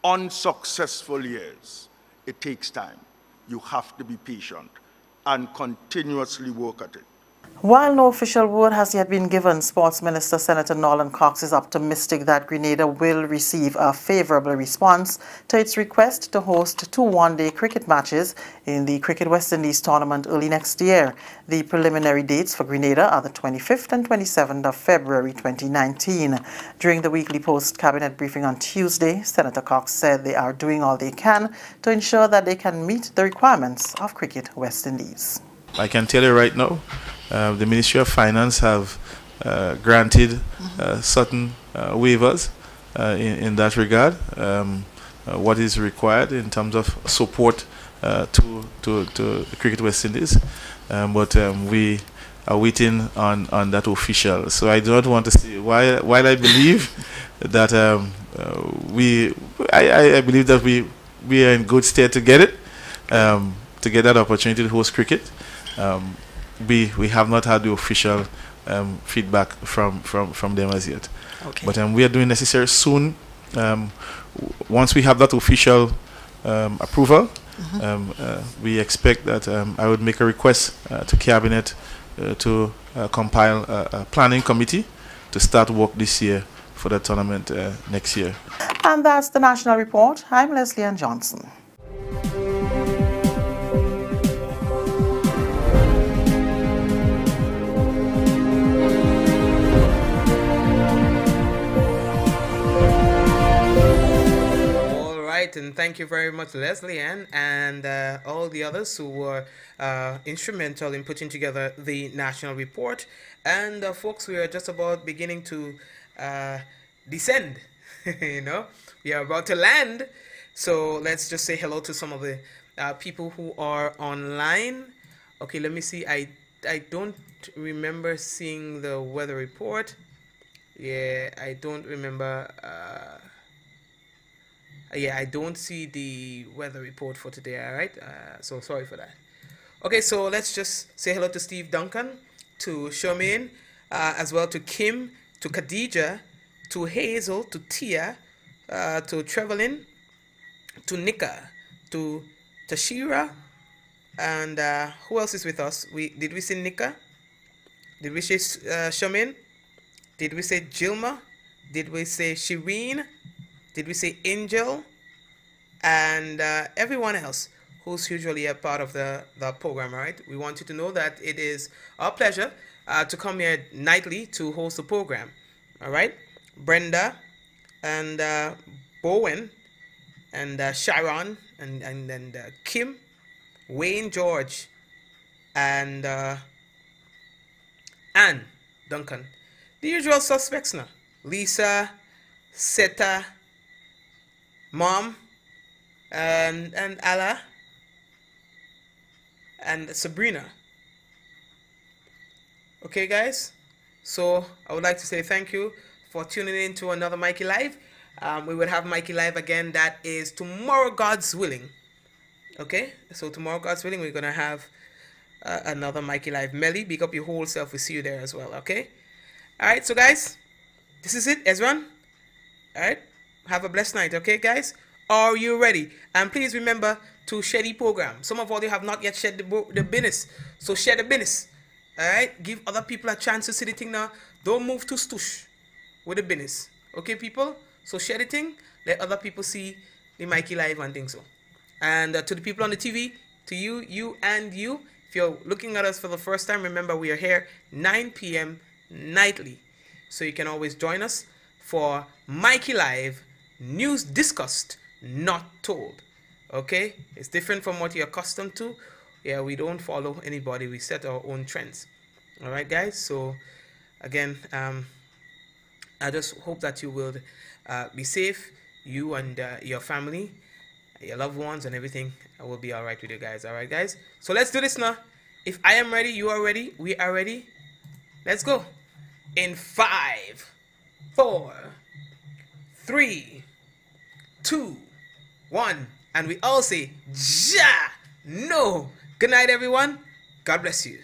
unsuccessful years. It takes time. You have to be patient and continuously work at it. While no official word has yet been given, Sports Minister Senator Nolan Cox is optimistic that Grenada will receive a favorable response to its request to host 2 one-day cricket matches in the Cricket West Indies tournament early next year. The preliminary dates for Grenada are the 25th and 27th of February 2019. During the weekly post-cabinet briefing on Tuesday, Senator Cox said they are doing all they can to ensure that they can meet the requirements of Cricket West Indies. I can tell you right now, the Ministry of Finance have granted certain waivers in that regard. What is required in terms of support to the Cricket West Indies, but we are waiting on that official. So I do not want to say, while I believe that I believe that we are in good state to get it, to get that opportunity to host cricket. We have not had the official feedback from them as yet. Okay. But we are doing necessary soon. Once we have that official approval, we expect that I would make a request to Cabinet to compile a planning committee to start work this year for the tournament next year. And that's the National Report. I'm Leslie Ann Johnson. And thank you very much, Leslie Ann, and all the others who were instrumental in putting together the National Report. And folks, we are just about beginning to descend. You know, we are about to land. So let's just say hello to some of the people who are online. Okay, let me see. I don't remember seeing the weather report. Yeah, I don't remember. Yeah, I don't see the weather report for today, all right? So sorry for that. Okay, so let's just say hello to Steve Duncan, to Charmaine, as well to Kim, to Khadija, to Hazel, to Tia, to Trevelyn, to Nika, to Tashira, and who else is with us? Did we say Nika? Did we say Charmaine? Did we say Jilma? Did we say Shireen? Did we say Angel? And everyone else who's usually a part of the program, right? We want you to know that it is our pleasure to come here nightly to host the program, all right? Brenda and Bowen and Sharon and Kim, Wayne George, and Anne Duncan. The usual suspects now. Lisa, Seta, Mom, and Ala, and Sabrina. Okay, guys? So I would like to say thank you for tuning in to another Mikey Live. We will have Mikey Live again. That is tomorrow, God's willing. Okay? So tomorrow, God's willing, we're going to have another Mikey Live. Melly, big up your whole self. We'll see you there as well. Okay? All right, so guys, this is it, Ezran. All right? Have a blessed night. Okay, guys? Are you ready? And please remember to share the program. Some of all you have not yet shared the business. So share the business. Alright? Give other people a chance to see the thing now. Don't move too stoosh with the business. Okay, people? So share the thing. Let other people see the Mikey Live and things so. And to the people on the TV, to you, if you're looking at us for the first time, remember we are here 9 p.m. nightly. So you can always join us for Mikey Live, news discussed, not told. Okay? It's different from what you're accustomed to. Yeah, we don't follow anybody. We set our own trends. All right, guys? So, again, I just hope that you will be safe. You and your family, your loved ones and everything will be all right with you guys. All right, guys? So, let's do this now. If I am ready, you are ready, we are ready. Let's go. In 5, 4, 3, 2, 1. And we all say, Ja! No! Good night, everyone. God bless you.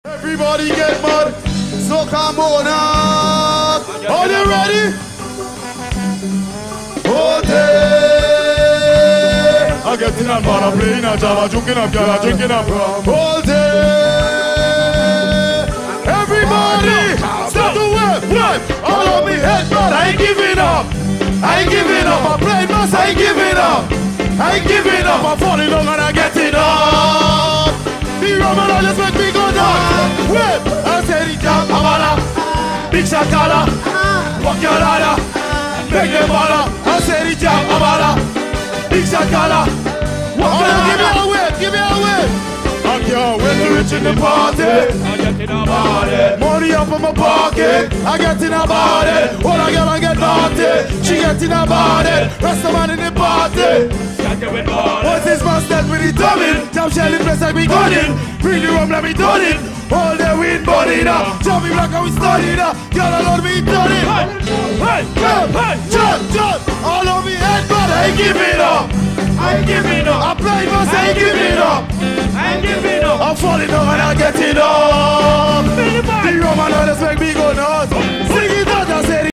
Everybody get mad, so come on up. Are you ready? Hotel. I get in and bar, playing a Java, drinking up, drinking up. Hotel. Everybody, start to work. All of me head, but I ain't giving up. I ain't giving up. My brain must, I ain't giving up. I ain't giving up. I'm falling on and I get it up. The Roman just make me go down. Whip, I said it down. Amala, big shakala, walk your ladder, make them baller. I said it down. Amala, big shakala, walk your ladder. Give me a whip, give me a whip. I can't wait to rich in the party. I get in a body. Money up in my pocket. I get in a body. All I get, I get naughty. She gets in a body. Rest the man in the party. What's this bastard with the dubbing? Jump shelling press like we got it. Bring the rum, let me done it. All the wind body now. Jumping black and we study now. Girl, I love me done it. Hey, jump. All over me head, but I ain't giving up. I ain't giving up. I play most, I ain't giving up. I ain't giving up. I'm falling down and I'm getting up. The Roman others make me go nuts.